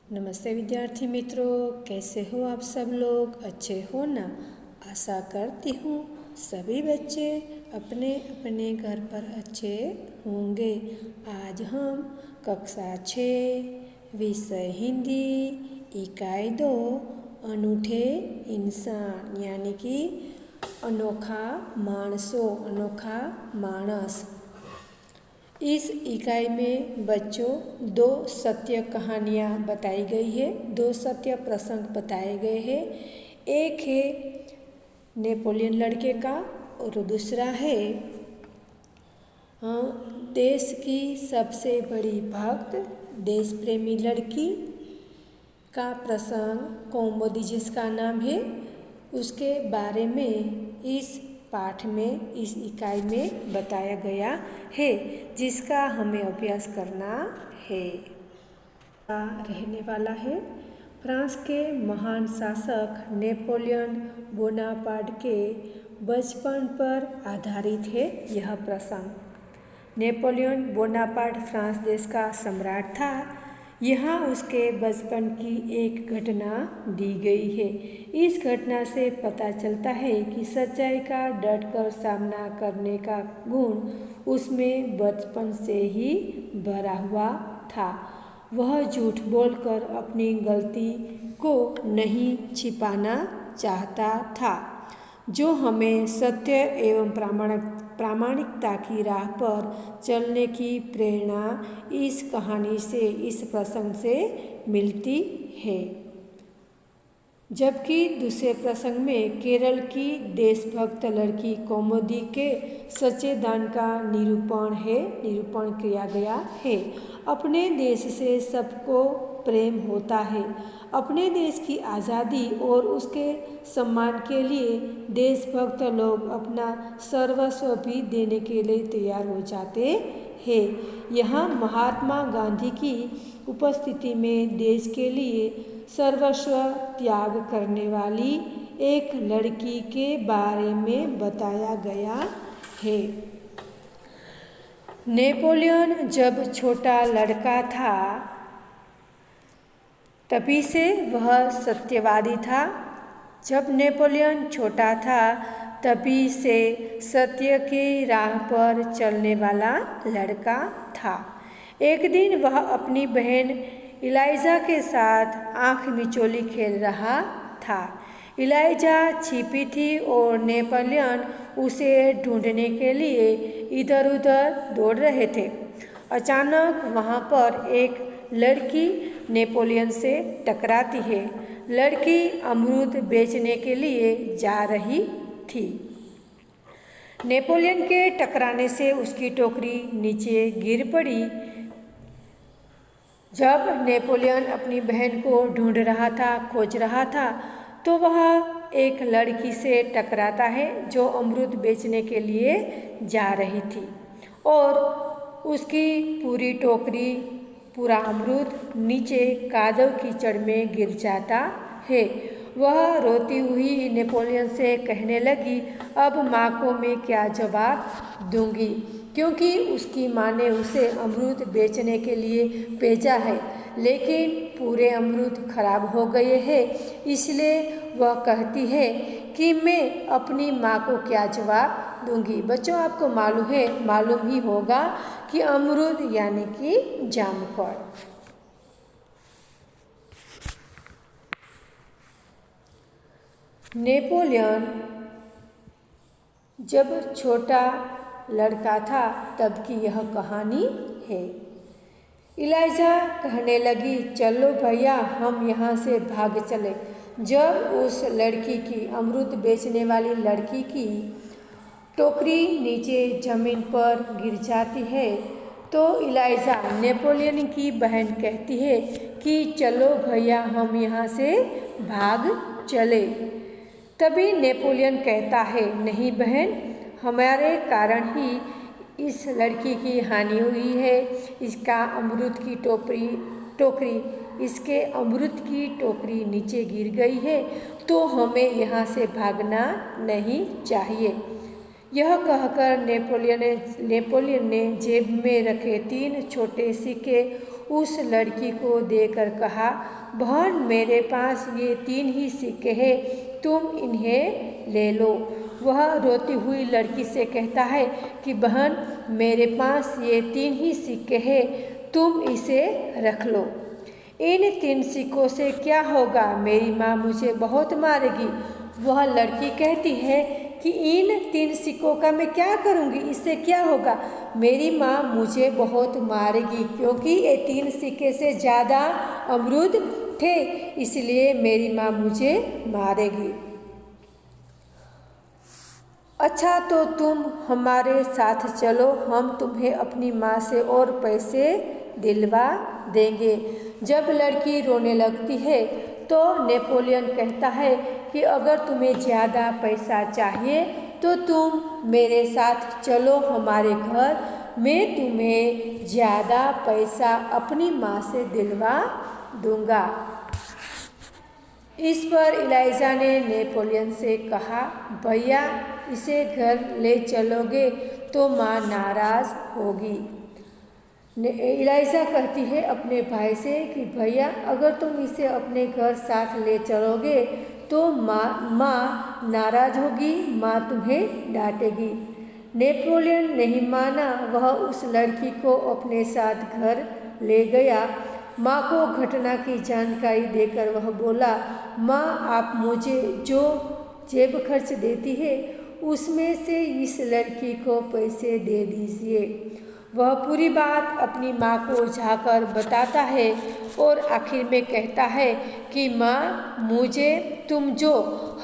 नमस्ते विद्यार्थी मित्रों, कैसे हो आप सब लोग? अच्छे हो ना? आशा करती हूँ सभी बच्चे अपने अपने घर पर अच्छे होंगे। आज हम कक्षा 6 विषय हिंदी इकाई 2 अनूठे इंसान यानी कि अनोखा अनोखा मानस। इस इकाई में बच्चों 2 सत्य कहानियाँ बताई गई है, 2 सत्य प्रसंग बताए गए हैं। एक है नेपोलियन लड़के का और दूसरा है देश की सबसे बड़ी भक्त देश प्रेमी लड़की का प्रसंग कौमुदी जिसका नाम है, उसके बारे में इस पाठ में इस इकाई में बताया गया है, जिसका हमें अभ्यास करना है। रहने वाला है फ्रांस के महान शासक नेपोलियन बोनापार्ट के बचपन पर आधारित है यह प्रसंग। नेपोलियन बोनापार्ट फ्रांस देश का सम्राट था। यहाँ उसके बचपन की एक घटना दी गई है। इस घटना से पता चलता है कि सच्चाई का डटकर सामना करने का गुण उसमें बचपन से ही भरा हुआ था। वह झूठ बोलकर अपनी गलती को नहीं छिपाना चाहता था, जो हमें सत्य एवं प्रामाणिकता की राह पर चलने की प्रेरणा इस कहानी से, इस प्रसंग से मिलती है। जबकि दूसरे प्रसंग में केरल की देशभक्त लड़की कौमुदी के सच्चे दान का निरूपण किया गया है। अपने देश से सबको प्रेम होता है। अपने देश की आज़ादी और उसके सम्मान के लिए देशभक्त लोग अपना सर्वस्व भी देने के लिए तैयार हो जाते हैं। यहाँ महात्मा गांधी की उपस्थिति में देश के लिए सर्वस्व त्याग करने वाली एक लड़की के बारे में बताया गया है। नेपोलियन जब छोटा लड़का था तभी से वह सत्यवादी था। जब नेपोलियन छोटा था तभी से सत्य की राह पर चलने वाला लड़का था। एक दिन वह अपनी बहन इलाइजा के साथ आँख मिचौली खेल रहा था। इलाइजा छिपी थी और नेपोलियन उसे ढूंढने के लिए इधर उधर दौड़ रहे थे। अचानक वहाँ पर एक लड़की नेपोलियन से टकराती है। लड़की अमरूद बेचने के लिए जा रही थी। नेपोलियन के टकराने से उसकी टोकरी नीचे गिर पड़ी। जब नेपोलियन अपनी बहन को ढूंढ रहा था, खोज रहा था, तो वह एक लड़की से टकराता है जो अमरूद बेचने के लिए जा रही थी और उसकी पूरी टोकरी, पूरा अमरूद नीचे कादव कीचड़ में गिर जाता है। वह रोती हुई नेपोलियन से कहने लगी, अब माँ को मैं क्या जवाब दूंगी, क्योंकि उसकी माँ ने उसे अमरूद बेचने के लिए भेजा है, लेकिन पूरे अमरूद खराब हो गए हैं। इसलिए वह कहती है कि मैं अपनी माँ को क्या जवाब दूंगी। बच्चों, आपको मालूम ही होगा कि अमरूद यानी कि जामफल। नेपोलियन जब छोटा लड़का था तब की यह कहानी है। इलाइजा कहने लगी, चलो भैया हम यहाँ से भाग चले। जब उस लड़की की, अमरूद बेचने वाली लड़की की टोकरी नीचे जमीन पर गिर जाती है तो इलाइजा नेपोलियन की बहन कहती है कि चलो भैया हम यहाँ से भाग चले। तभी नेपोलियन कहता है, नहीं बहन, हमारे कारण ही इस लड़की की हानि हुई है। इसका अमरूद की टोकरी इसके अमरूद की टोकरी नीचे गिर गई है, तो हमें यहाँ से भागना नहीं चाहिए। यह कहकर नेपोलियन ने जेब में रखे 3 छोटे सिक्के उस लड़की को देकर कहा, बहन मेरे पास ये 3 ही सिक्के हैं, तुम इन्हें ले लो। वह रोती हुई लड़की से कहता है कि बहन मेरे पास ये 3 ही सिक्के हैं, तुम इसे रख लो। इन 3 सिक्कों से क्या होगा, मेरी माँ मुझे बहुत मारेगी। वह लड़की कहती है कि इन 3 सिक्कों का मैं क्या करूँगी, इससे क्या होगा, मेरी माँ मुझे बहुत मारेगी क्योंकि ये 3 सिक्के से ज़्यादा अमरूद थे, इसलिए मेरी माँ मुझे मारेगी। अच्छा तो तुम हमारे साथ चलो, हम तुम्हें अपनी माँ से और पैसे दिलवा देंगे। जब लड़की रोने लगती है तो नेपोलियन कहता है कि अगर तुम्हें ज़्यादा पैसा चाहिए तो तुम मेरे साथ चलो हमारे घर, मैं तुम्हें ज़्यादा पैसा अपनी माँ से दिलवा दूंगा। इस पर इलाइजा ने नेपोलियन से कहा, भैया इसे घर ले चलोगे तो माँ नाराज़ होगी। इलाइजा कहती है अपने भाई से कि भैया अगर तुम इसे अपने घर साथ ले चलोगे तो माँ नाराज़ होगी, माँ तुम्हें डांटेगी। नेपोलियन नहीं माना, वह उस लड़की को अपने साथ घर ले गया। माँ को घटना की जानकारी देकर वह बोला, माँ आप मुझे जो जेब खर्च देती है उसमें से इस लड़की को पैसे दे दीजिए। वह पूरी बात अपनी माँ को जाकर बताता है और आखिर में कहता है कि माँ मुझे तुम जो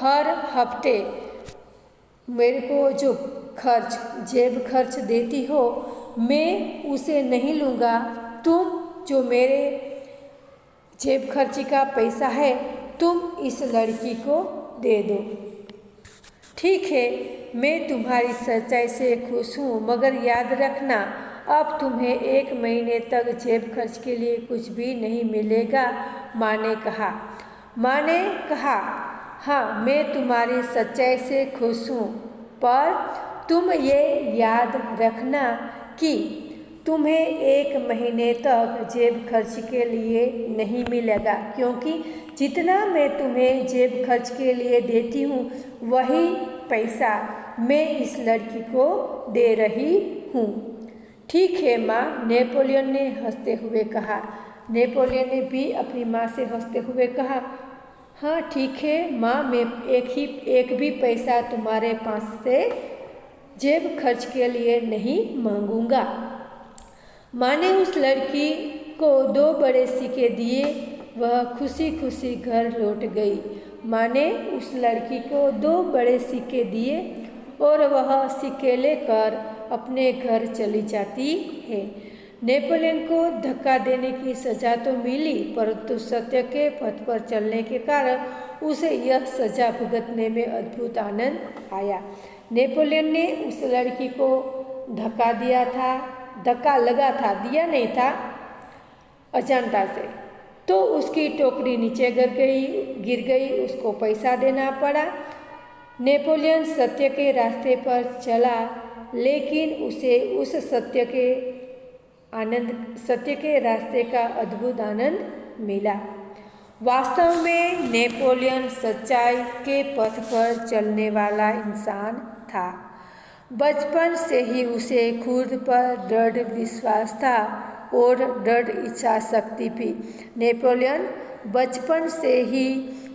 हर हफ्ते मेरे को जो जेब खर्च देती हो मैं उसे नहीं लूँगा, तुम जो मेरे जेब खर्ची का पैसा है तुम इस लड़की को दे दो। ठीक है, मैं तुम्हारी सच्चाई से खुश हूँ, मगर याद रखना अब तुम्हें 1 महीने तक जेब खर्च के लिए कुछ भी नहीं मिलेगा। माँ ने कहा, हाँ मैं तुम्हारी सच्चाई से खुश हूँ, पर तुम ये याद रखना कि तुम्हें 1 महीने तक जेब खर्च के लिए नहीं मिलेगा, क्योंकि जितना मैं तुम्हें जेब खर्च के लिए देती हूँ वही पैसा मैं इस लड़की को दे रही हूँ। ठीक है माँ, नेपोलियन ने हंसते हुए कहा। नेपोलियन ने भी अपनी माँ से हंसते हुए कहा, हाँ ठीक है माँ, मैं एक भी पैसा तुम्हारे पास से जेब खर्च के लिए नहीं मांगूंगा। माँ ने उस लड़की को 2 बड़े सिक्के दिए, वह खुशी खुशी घर लौट गई। माँ ने उस लड़की को 2 बड़े सिक्के दिए और वह सिक्के लेकर अपने घर चली जाती है। नेपोलियन को धक्का देने की सज़ा तो मिली, परंतु सत्य के पथ पर चलने के कारण उसे यह सज़ा भुगतने में अद्भुत आनंद आया। नेपोलियन ने उस लड़की को धक्का लगा था, दिया नहीं था अजानता से, तो उसकी टोकरी नीचे गिर गई, उसको पैसा देना पड़ा। नेपोलियन सत्य के रास्ते पर चला, लेकिन उसे उस सत्य के रास्ते का अद्भुत आनंद मिला। वास्तव में नेपोलियन सच्चाई के पथ पर चलने वाला इंसान था। बचपन से ही उसे खुद पर दृढ़ विश्वास था और दृढ़ इच्छा शक्ति भी। नेपोलियन बचपन से ही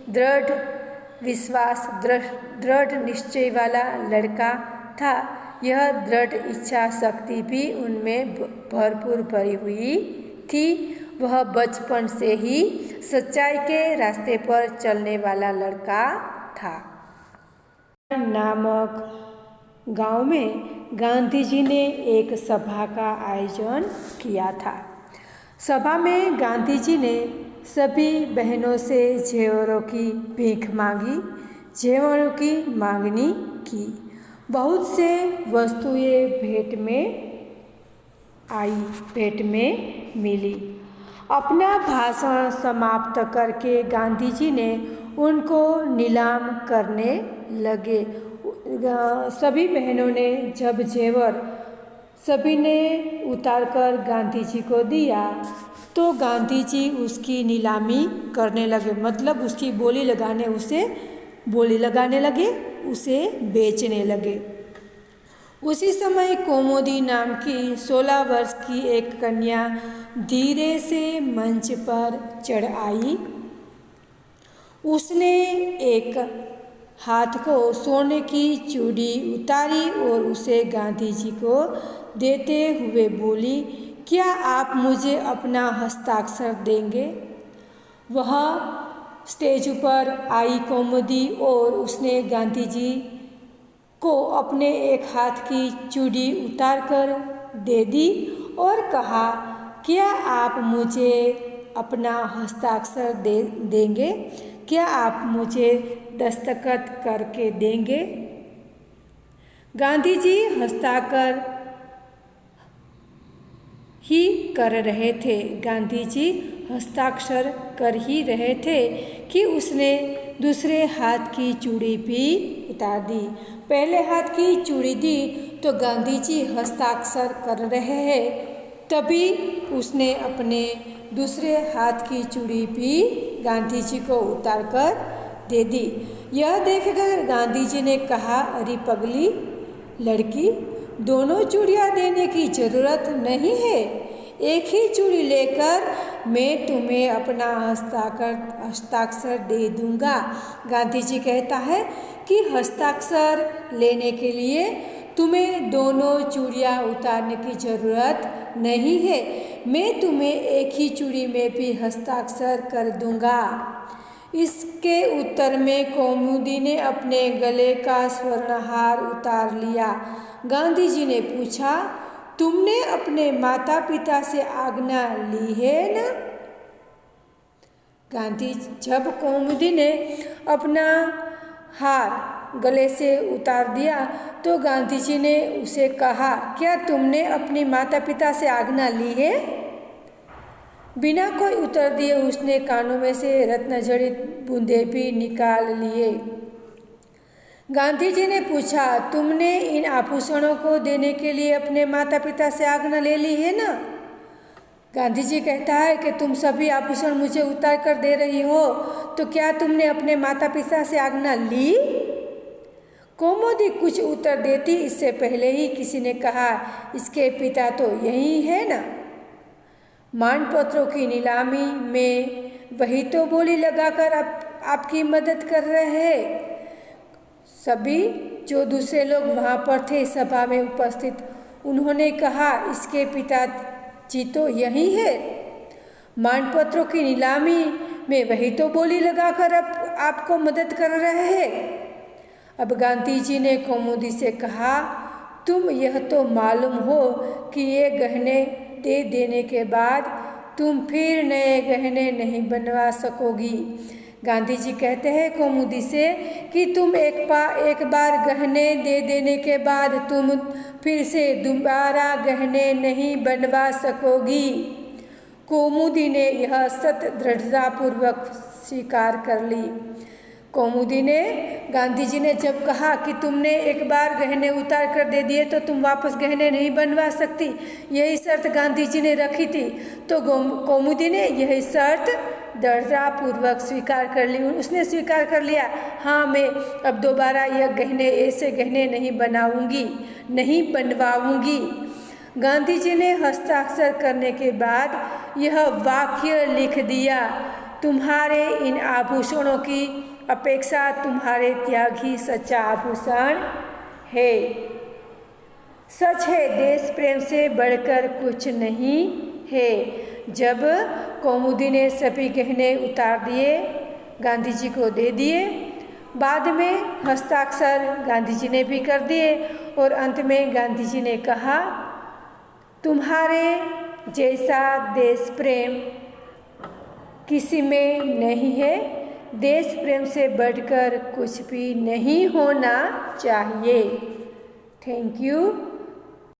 दृढ़ विश्वास, दृढ़ निश्चय वाला लड़का था। यह दृढ़ इच्छा शक्ति भी उनमें भरपूर भरी हुई थी। वह बचपन से ही सच्चाई के रास्ते पर चलने वाला लड़का था। नामक गांव में गांधी जी ने एक सभा का आयोजन किया था। सभा में गांधी जी ने सभी बहनों से जेवरों की भीख मांगी, जेवरों की मांगनी की। बहुत से वस्तुएं भेंट में मिली। अपना भाषण समाप्त करके गांधी जी ने उनको नीलाम करने लगे। सभी बहनों ने जब जेवर सभी ने उतारकर गांधी जी को दिया, तो गांधी जी उसकी नीलामी करने लगे, मतलब उसकी बोली लगाने लगे, उसे बेचने लगे। उसी समय कौमुदी नाम की 16 वर्ष की एक कन्या धीरे से मंच पर चढ़ आई। उसने एक हाथ को सोने की चूड़ी उतारी और उसे गांधी जी को देते हुए बोली, क्या आप मुझे अपना हस्ताक्षर देंगे? वह स्टेज पर आई कौमुदी और उसने गांधी जी को अपने एक हाथ की चूड़ी उतार कर दे दी और कहा, क्या आप मुझे अपना हस्ताक्षर देंगे? क्या आप मुझे दस्तखत करके देंगे? गांधी जी हस्ताक्षर ही कर रहे थे। गांधी जी हस्ताक्षर कर ही रहे थे कि उसने दूसरे हाथ की चूड़ी भी उतार दी। पहले हाथ की चूड़ी दी तो गांधी जी हस्ताक्षर कर रहे हैं, तभी उसने अपने दूसरे हाथ की चूड़ी भी गांधी जी को उतार कर दे दी। यह देखकर गांधी जी ने कहा, अरे पगली लड़की, दोनों चूड़ियाँ देने की जरूरत नहीं है, एक ही चूड़ी लेकर मैं तुम्हें अपना हस्ताक्षर दे दूंगा। गांधी जी कहता है कि हस्ताक्षर लेने के लिए तुम्हें दोनों चूड़ियाँ उतारने की जरूरत नहीं है, मैं तुम्हें एक ही चूड़ी में भी हस्ताक्षर कर दूंगा। इसके उत्तर में कौमुदी ने अपने गले का स्वर्णहार उतार लिया। गांधी जी ने पूछा, तुमने अपने माता पिता से आज्ञा ली है ना? जब कौमुदी ने अपना हार गले से उतार दिया तो गांधी जी ने उसे कहा, क्या तुमने अपनी माता पिता से आज्ञा ली है? बिना कोई उत्तर दिए उसने कानों में से रत्नजड़ित बूंदे भी निकाल लिए। गांधी जी ने पूछा, तुमने इन आभूषणों को देने के लिए अपने माता पिता से आज्ञा ले ली है ना? गांधी जी कहता है कि तुम सभी आभूषण मुझे उतार कर दे रही हो, तो क्या तुमने अपने माता पिता से आज्ञा ली? कौमुदी कुछ उत्तर देती इससे पहले ही किसी ने कहा, इसके पिता तो यही है ना? मानपत्रों की नीलामी में वही तो बोली लगाकर आपकी मदद कर रहे हैं। सभी जो दूसरे लोग वहाँ पर थे सभा में उपस्थित, उन्होंने कहा, इसके पिताजी तो यही है। मानपत्रों की नीलामी में वही तो बोली लगाकर आपको मदद कर रहे हैं। अब गांधी जी ने कौमुदी से कहा, तुम यह तो मालूम हो कि ये गहने दे देने के बाद तुम फिर नए गहने नहीं बनवा सकोगी। गांधी जी कहते हैं कौमुदी से कि तुम एक बार गहने दे देने के बाद तुम फिर से दोबारा गहने नहीं बनवा सकोगी। कौमुदी ने यह सत्य दृढ़तापूर्वक स्वीकार कर ली। कौमुदी ने गांधी जी ने जब कहा कि तुमने एक बार गहने उतार कर दे दिए तो तुम वापस गहने नहीं बनवा सकती, यही शर्त गांधी जी ने रखी थी, तो कौमुदी ने यही शर्त दृढ़तापूर्वक स्वीकार कर ली। उसने स्वीकार कर लिया, हाँ मैं अब दोबारा ऐसे गहने नहीं बनवाऊंगी। गांधी जी ने हस्ताक्षर करने के बाद यह वाक्य लिख दिया, तुम्हारे इन आभूषणों की अपेक्षा तुम्हारे त्याग ही सच्चा आभूषण है। सच है, देश प्रेम से बढ़कर कुछ नहीं है। जब कौमुदी ने सभी गहने उतार दिए, गांधी जी को दे दिए, बाद में हस्ताक्षर गांधी जी ने भी कर दिए और अंत में गांधी जी ने कहा, तुम्हारे जैसा देश प्रेम किसी में नहीं है, देश प्रेम से बढ़कर कुछ भी नहीं होना चाहिए। Thank you.